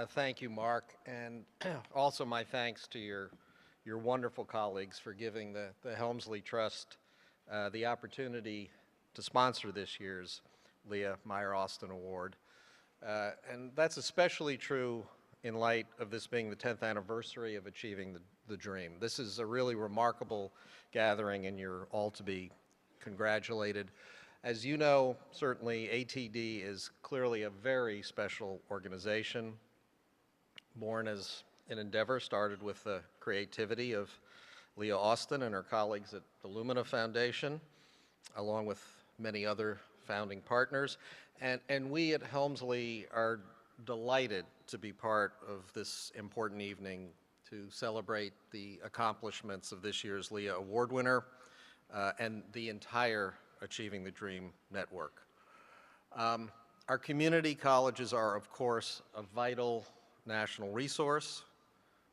Thank you, Mark, and also my thanks to your wonderful colleagues for giving the Helmsley Trust the opportunity to sponsor this year's Leah Meyer Austin Award. And that's especially true in light of this being the 10th anniversary of achieving the dream. This is a really remarkable gathering, and you're all to be congratulated. As you know, certainly ATD is clearly a very special organization, born as an endeavor started with the creativity of Leah Austin and her colleagues at the Lumina Foundation, along with many other founding partners. And we at Helmsley are delighted to be part of this important evening to celebrate the accomplishments of this year's Leah Award winner and the entire Achieving the Dream network. Our community colleges are, of course, a vital national resource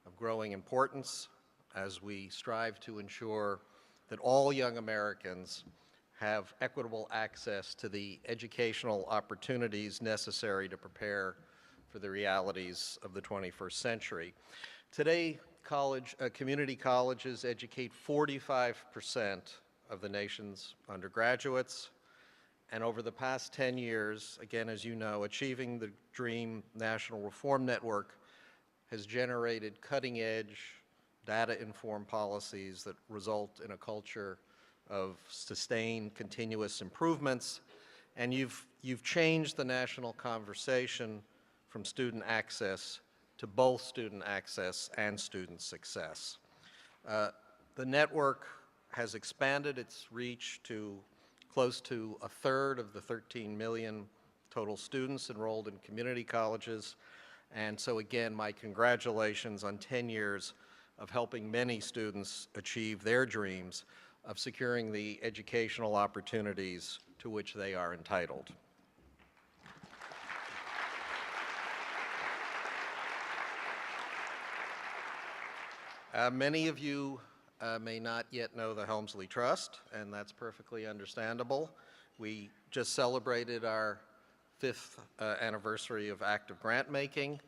of growing importance as we strive to ensure that all young Americans have equitable access to the educational opportunities necessary to prepare for the realities of the 21st century. Today, community colleges educate 45% of the nation's undergraduates, and over the past 10 years, again, as you know, Achieving the Dream National Reform Network has generated cutting-edge, data-informed policies that result in a culture of sustained, continuous improvements, and you've changed the national conversation from student access to both student access and student success. The network has expanded its reach to close to a third of the 13 million total students enrolled in community colleges. And so again, my congratulations on 10 years of helping many students achieve their dreams of securing the educational opportunities to which they are entitled. Many of you may not yet know the Helmsley Trust, and that's perfectly understandable. We just celebrated our 5th anniversary of active grant making,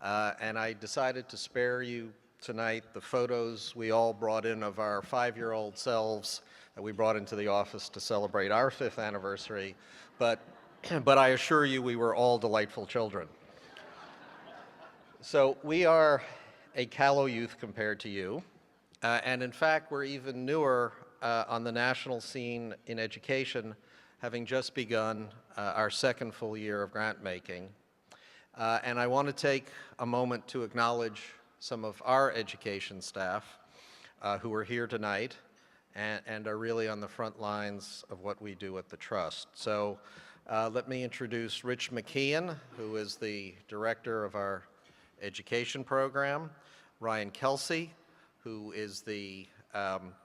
and I decided to spare you tonight the photos we all brought in of our 5-year-old selves that we brought into the office to celebrate our 5th anniversary, but I assure you we were all delightful children. So we are a callow youth compared to you. And in fact, we're even newer on the national scene in education, having just begun our 2nd full year of grant making. And I want to take a moment to acknowledge some of our education staff who are here tonight and are really on the front lines of what we do at the Trust. So let me introduce Rich McKeon, who is the director of our education program, Ryan Kelsey, who is the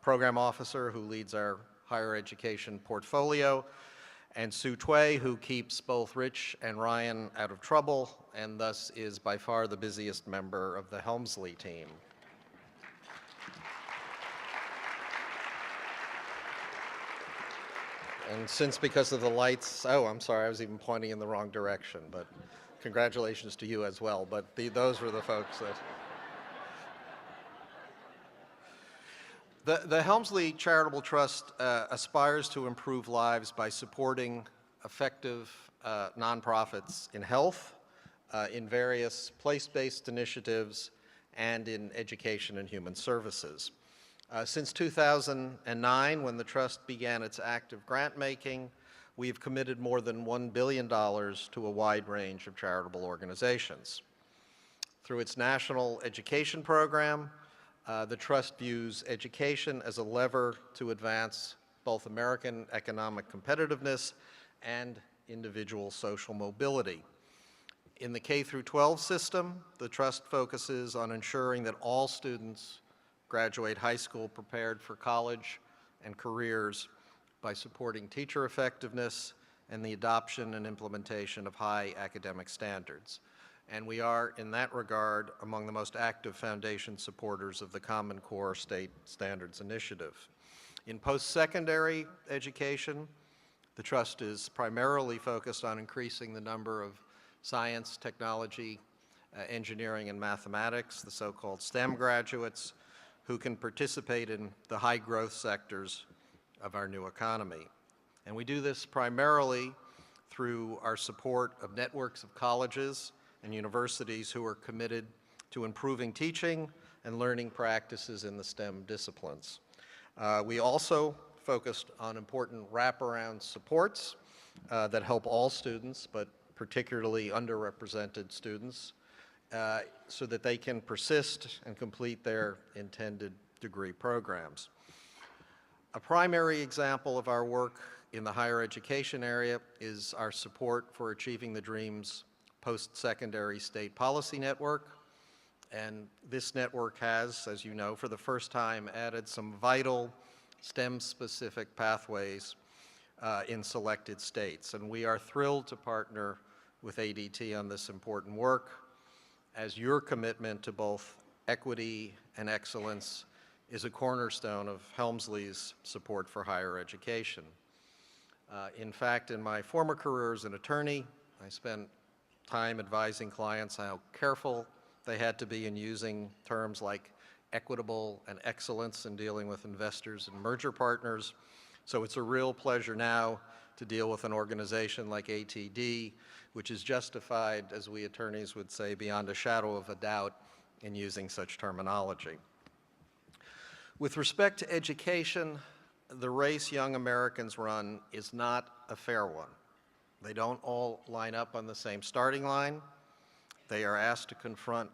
program officer who leads our higher education portfolio, and Sue Tway, who keeps both Rich and Ryan out of trouble, and thus is by far the busiest member of the Helmsley team. And since because of the lights, oh, I'm sorry, I was even pointing in the wrong direction, but congratulations to you as well, but those were the folks that... The Helmsley Charitable Trust aspires to improve lives by supporting effective nonprofits in health, in various place-based initiatives, and in education and human services. Since 2009, when the Trust began its active grant making, we've committed more than $1 billion to a wide range of charitable organizations. Through its national education program, the Trust views education as a lever to advance both American economic competitiveness and individual social mobility. In the K-12 system, the Trust focuses on ensuring that all students graduate high school prepared for college and careers by supporting teacher effectiveness and the adoption and implementation of high academic standards. And we are, in that regard, among the most active foundation supporters of the Common Core State Standards Initiative. In post-secondary education, the Trust is primarily focused on increasing the number of science, technology, engineering, and mathematics, the so-called STEM graduates, who can participate in the high-growth sectors of our new economy. And we do this primarily through our support of networks of colleges and universities who are committed to improving teaching and learning practices in the STEM disciplines. We also focused on important wraparound supports that help all students, but particularly underrepresented students, so that they can persist and complete their intended degree programs. A primary example of our work in the higher education area is our support for Achieving the Dreams Post-Secondary State Policy Network. And this network has, as you know, for the first time added some vital STEM-specific pathways in selected states. And we are thrilled to partner with ADT on this important work, as your commitment to both equity and excellence is a cornerstone of Helmsley's support for higher education. In fact, in my former career as an attorney, I spent time advising clients how careful they had to be in using terms like equitable and excellence in dealing with investors and merger partners. So it's a real pleasure now to deal with an organization like ATD, which is justified, as we attorneys would say, beyond a shadow of a doubt in using such terminology. With respect to education, the race young Americans run is not a fair one. They don't all line up on the same starting line. They are asked to confront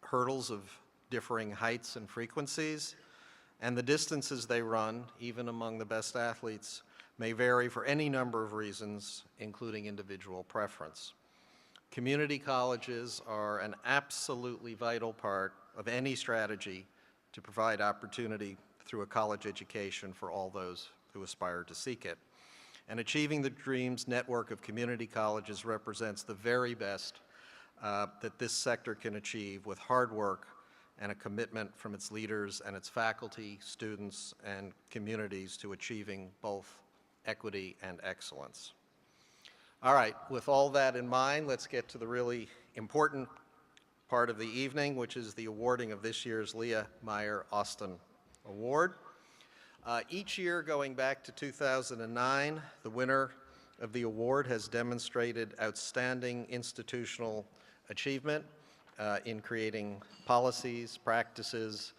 hurdles of differing heights and frequencies, and the distances they run, even among the best athletes, may vary for any number of reasons, including individual preference. Community colleges are an absolutely vital part of any strategy to provide opportunity through a college education for all those who aspire to seek it. And Achieving the Dreams network of community colleges represents the very best that this sector can achieve with hard work and a commitment from its leaders and its faculty, students, and communities to achieving both equity and excellence. All right, with all that in mind, let's get to the really important part of the evening, which is the awarding of this year's Leah, Meyer, Austin Award. Each year going back to 2009, the winner of the award has demonstrated outstanding institutional achievement in creating policies, practices,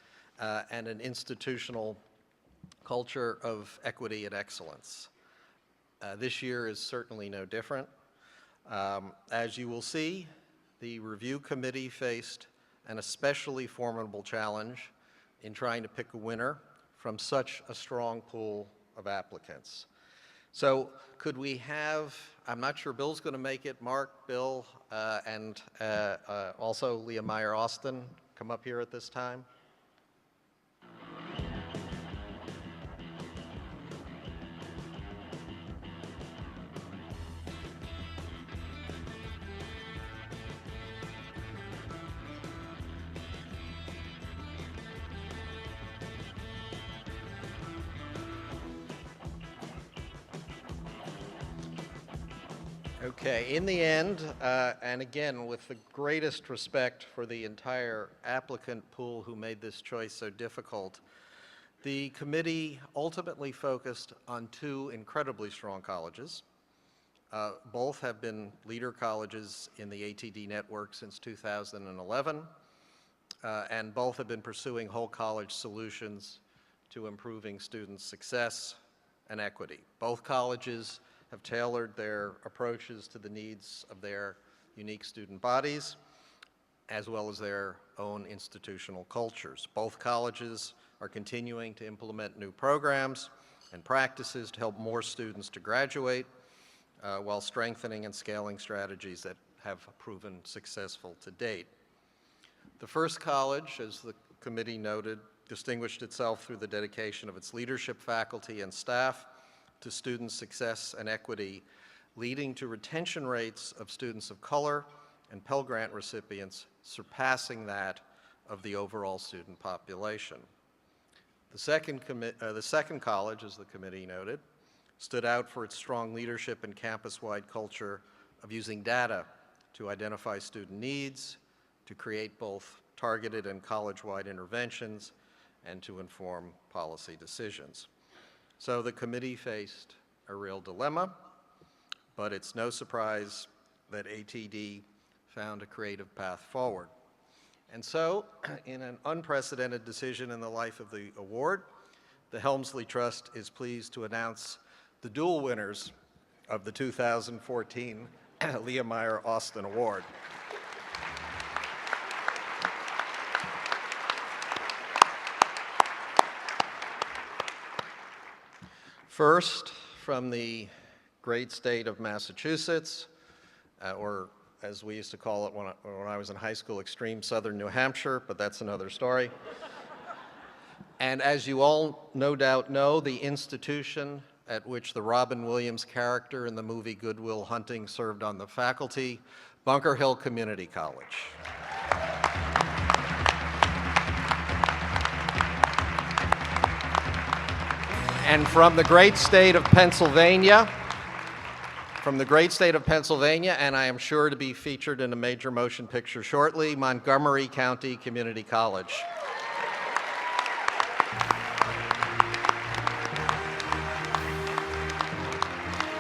and an institutional culture of equity and excellence. This year is certainly no different. As you will see, the review committee faced an especially formidable challenge in trying to pick a winner from such a strong pool of applicants. So could we have, I'm not sure Bill's going to make it, Mark, Bill, and also Leah Meyer Austin come up here at this time? Okay, in the end, and again, with the greatest respect for the entire applicant pool who made this choice so difficult, the committee ultimately focused on two incredibly strong colleges. Both have been leader colleges in the ATD network since 2011, and both have been pursuing whole college solutions to improving student success and equity. Both colleges have tailored their approaches to the needs of their unique student bodies, as well as their own institutional cultures. Both colleges are continuing to implement new programs and practices to help more students to graduate, while strengthening and scaling strategies that have proven successful to date. The first college, as the committee noted, distinguished itself through the dedication of its leadership, faculty, and staff to student success and equity, leading to retention rates of students of color and Pell Grant recipients surpassing that of the overall student population. The second college, as the committee noted, stood out for its strong leadership and campus-wide culture of using data to identify student needs, to create both targeted and college-wide interventions, and to inform policy decisions. So the committee faced a real dilemma, but it's no surprise that ATD found a creative path forward. And so, in an unprecedented decision in the life of the award, the Helmsley Trust is pleased to announce the dual winners of the 2014 Leah Meyer Austin Award. First, from the great state of Massachusetts, or as we used to call it when I was in high school, extreme southern New Hampshire, but that's another story. And as you all no doubt know, the institution at which the Robin Williams character in the movie Good Will Hunting served on the faculty, Bunker Hill Community College. And from the great state of Pennsylvania, and I am sure to be featured in a major motion picture shortly, Montgomery County Community College.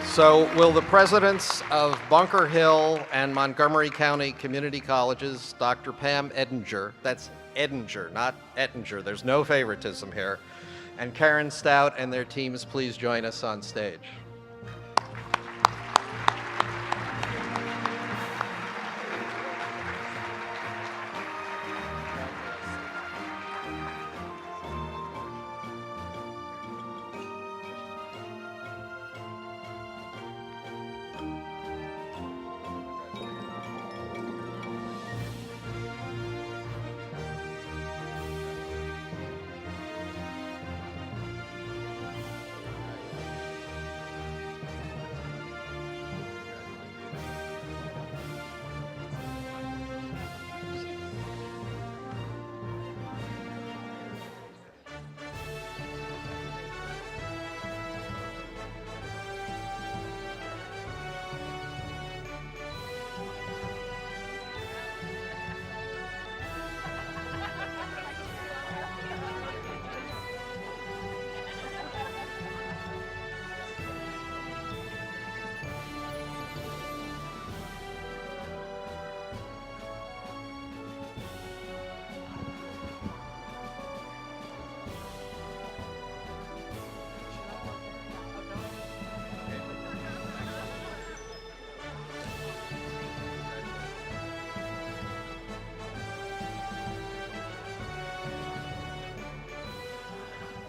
So will the presidents of Bunker Hill and Montgomery County Community Colleges, Dr. Pam Edinger, that's Edinger, not Ettinger, there's no favoritism here, and Karen Stout and their teams please join us on stage.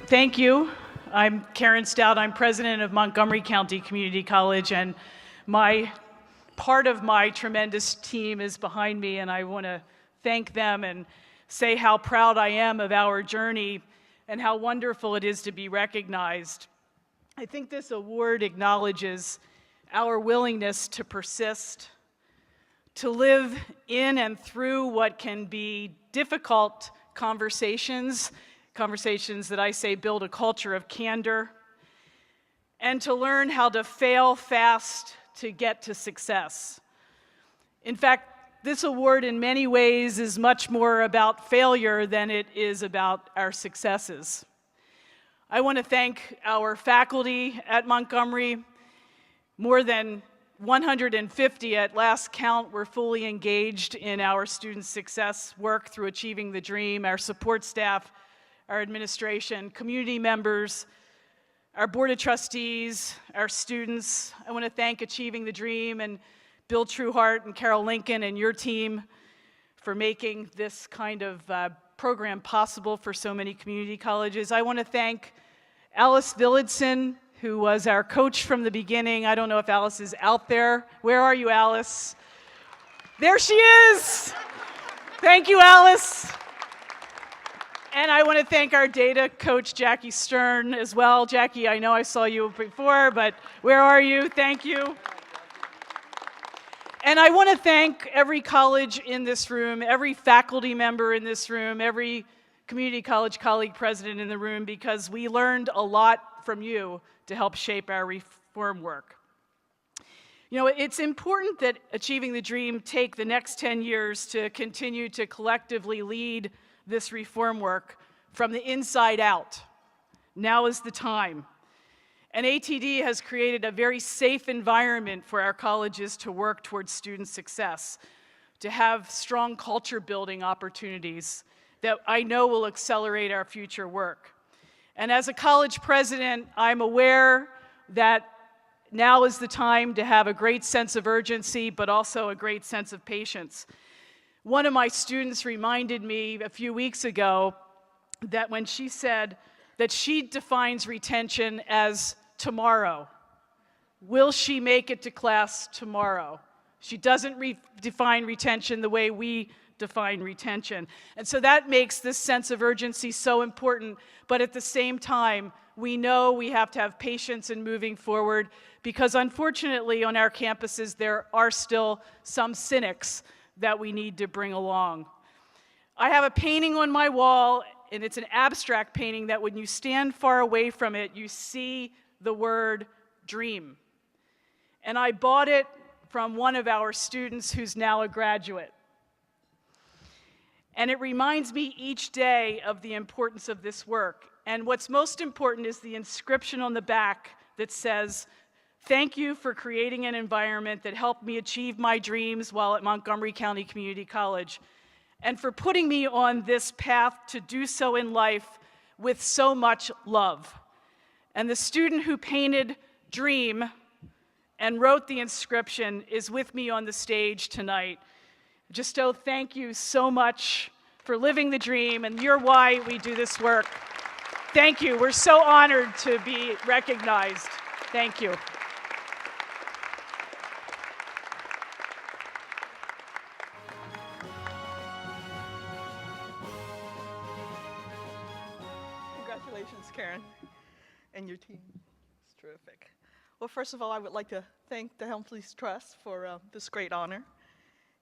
Thank you. I'm Karen Stout. I'm president of Montgomery County Community College, and part of my tremendous team is behind me, and I want to thank them and say how proud I am of our journey and how wonderful it is to be recognized. I think this award acknowledges our willingness to persist, to live in and through what can be difficult conversations that I say build a culture of candor, and to learn how to fail fast to get to success. In fact, this award in many ways is much more about failure than it is about our successes. I want to thank our faculty at Montgomery. More than 150 at last count were fully engaged in our student success work through Achieving the Dream, our support staff, our administration, community members, our board of trustees, our students. I want to thank Achieving the Dream and Bill Trueheart and Carol Lincoln and your team for making this kind of program possible for so many community colleges. I want to thank Alice Villadson, who was our coach from the beginning. I don't know if Alice is out there. Where are you, Alice? There she is! Thank you, Alice. And I want to thank our data coach, Jackie Stern, as well. Jackie, I know I saw you before, but where are you? Thank you. And I want to thank every college in this room, every faculty member in this room, every community college colleague president in the room, because we learned a lot from you to help shape our reform work. You know, it's important that Achieving the Dream take the next 10 years to continue to collectively lead this reform work from the inside out. Now is the time. And ATD has created a very safe environment for our colleges to work towards student success, to have strong culture building opportunities that I know will accelerate our future work. And as a college president, I'm aware that now is the time to have a great sense of urgency, but also a great sense of patience. One of my students reminded me a few weeks ago that when she said that she defines retention as tomorrow. Will she make it to class tomorrow? She doesn't define retention the way we define retention. And so that makes this sense of urgency so important, but at the same time, we know we have to have patience in moving forward because unfortunately on our campuses there are still some cynics that we need to bring along. I have a painting on my wall, and it's an abstract painting that when you stand far away from it, you see the word dream. And I bought it from one of our students who's now a graduate. And it reminds me each day of the importance of this work. And what's most important is the inscription on the back that says, "Thank you for creating an environment that helped me achieve my dreams while at Montgomery County Community College, and for putting me on this path to do so in life with so much love." And the student who painted Dream and wrote the inscription is with me on the stage tonight. Justo, thank you so much for living the dream, and you're why we do this work. Thank you. We're so honored to be recognized. Thank you. Congratulations, Karen, and your team. It's terrific. Well, first of all, I would like to thank the Helmsley Trust for this great honor,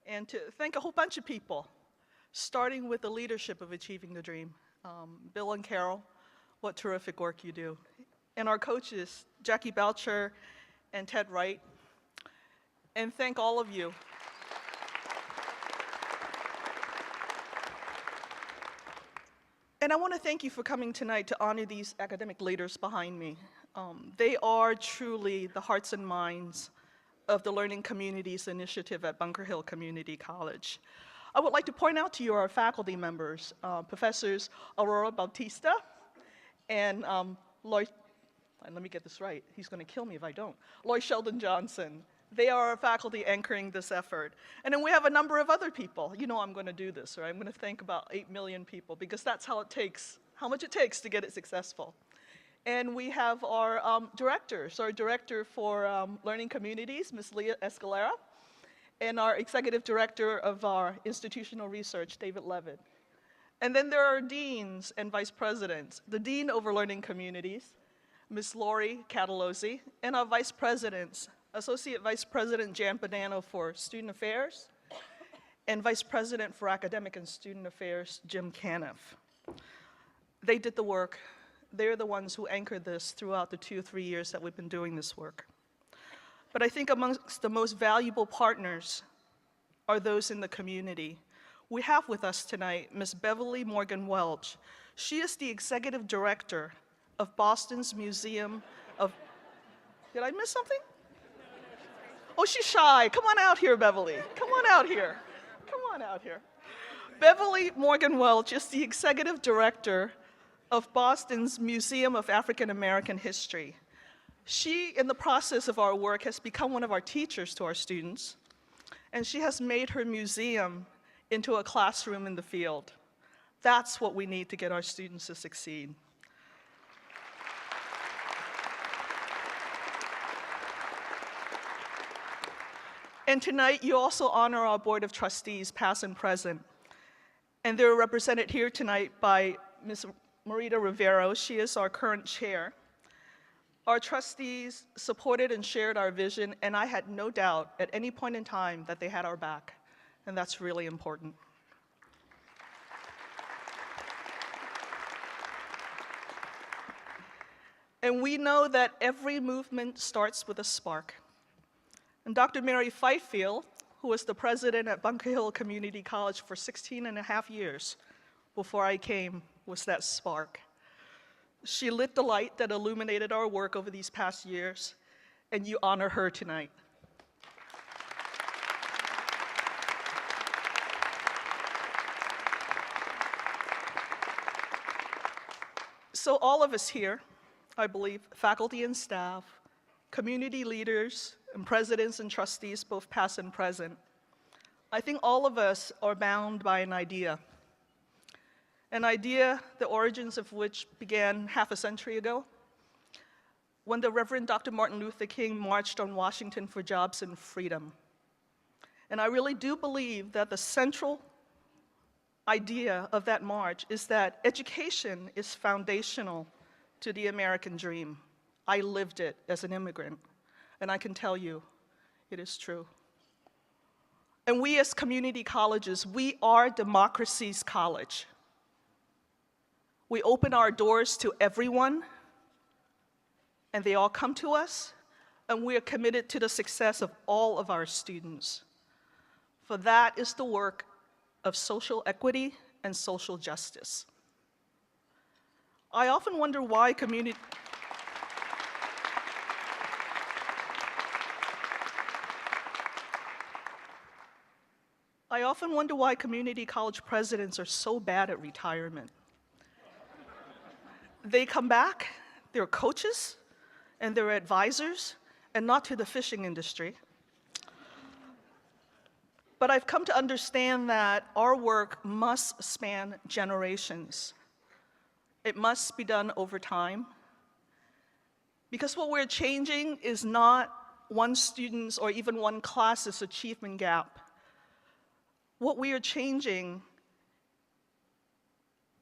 and to thank a whole bunch of people, starting with the leadership of Achieving the Dream. Bill and Carol, what terrific work you do. And our coaches, Jackie Belcher and Ted Wright, and thank all of you. And I want to thank you for coming tonight to honor these academic leaders behind me. They are truly the hearts and minds of the Learning Communities Initiative at Bunker Hill Community College. I would like to point out to you our faculty members, Professors Aurora Bautista and Lloyd, and let me get this right, he's going to kill me if I don't, Lloyd Sheldon Johnson. They are our faculty anchoring this effort. And then we have a number of other people. You know I'm going to do this, right? I'm going to thank about 8 million people because that's how much it takes to get it successful. And we have our directors, our director for Learning Communities, Ms. Leah Escalera, and our executive director of our institutional research, David Levitt. And then there are deans and vice presidents. The dean over Learning Communities, Ms. Lori Catalozzi, and our vice presidents, Associate Vice President Jan Bonanno for Student Affairs, and Vice President for Academic and Student Affairs, Jim Caniff. They did the work. They're the ones who anchored this throughout the 2 or 3 years that we've been doing this work. But I think amongst the most valuable partners are those in the community. We have with us tonight Ms. Beverly Morgan Welch. She is the Executive Director of Boston's Museum of, did I miss something? Oh, she's shy. Come on out here, Beverly. Come on out here. Come on out here. Beverly Morgan Welch is the Executive Director of Boston's Museum of African American History. She, in the process of our work, has become one of our teachers to our students, and she has made her museum into a classroom in the field. That's what we need to get our students to succeed. And tonight, you also honor our Board of Trustees, past and present. And they're represented here tonight by Ms. Marita Rivero. She is our current chair. Our trustees supported and shared our vision, and I had no doubt at any point in time that they had our back, and that's really important. And we know that every movement starts with a spark. And Dr. Mary Fifield, who was the president at Bunker Hill Community College for 16 and a half years before I came, was that spark. She lit the light that illuminated our work over these past years, and you honor her tonight. So all of us here, I believe, faculty and staff, community leaders, and presidents and trustees, both past and present, I think all of us are bound by an idea, the origins of which began half a century ago, when the Reverend Dr. Martin Luther King marched on Washington for jobs and freedom. And I really do believe that the central idea of that march is that education is foundational to the American dream. I lived it as an immigrant, and I can tell you it is true. And we as community colleges, we are democracy's college. We open our doors to everyone, and they all come to us, and we are committed to the success of all of our students. For that is the work of social equity and social justice. I often wonder why community college presidents are so bad at retirement. They come back, they're coaches, and they're advisors, and not to the fishing industry. But I've come to understand that our work must span generations. It must be done over time. Because what we're changing is not one student's or even one class's achievement gap. What we are changing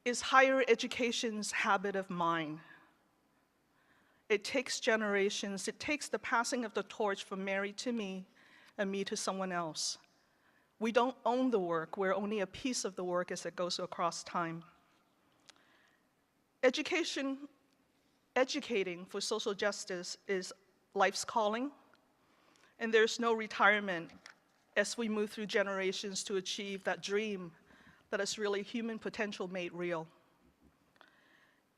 is higher education's habit of mind. It takes generations. It takes the passing of the torch from Mary to me and me to someone else. We don't own the work. We're only a piece of the work as it goes across time. Educating for social justice is life's calling, and there's no retirement as we move through generations to achieve that dream that is really human potential made real.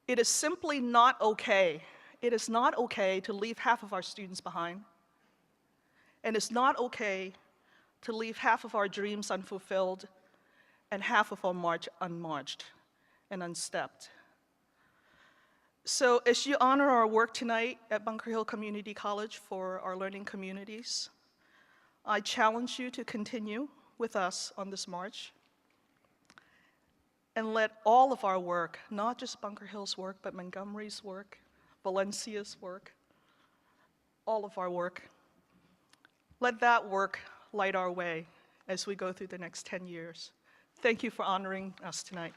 It is simply not okay. It is not okay to leave half of our students behind, and it's not okay to leave half of our dreams unfulfilled and half of our march unmarched and unstepped. So as you honor our work tonight at Bunker Hill Community College for our learning communities, I challenge you to continue with us on this march and let all of our work, not just Bunker Hill's work, but Montgomery's work, Valencia's work, all of our work, let that work light our way as we go through the next 10 years. Thank you for honoring us tonight.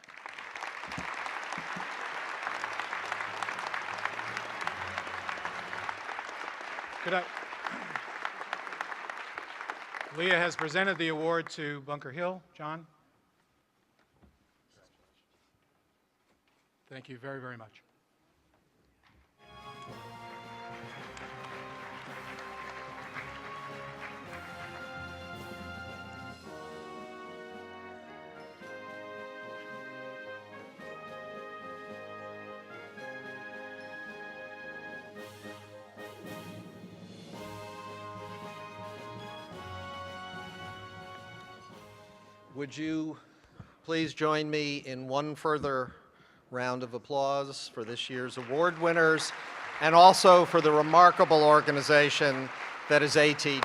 Leah has presented the award to Bunker Hill. John? Thank you very, very much. Would you please join me in one further round of applause for this year's award winners and also for the remarkable organization that is ATD.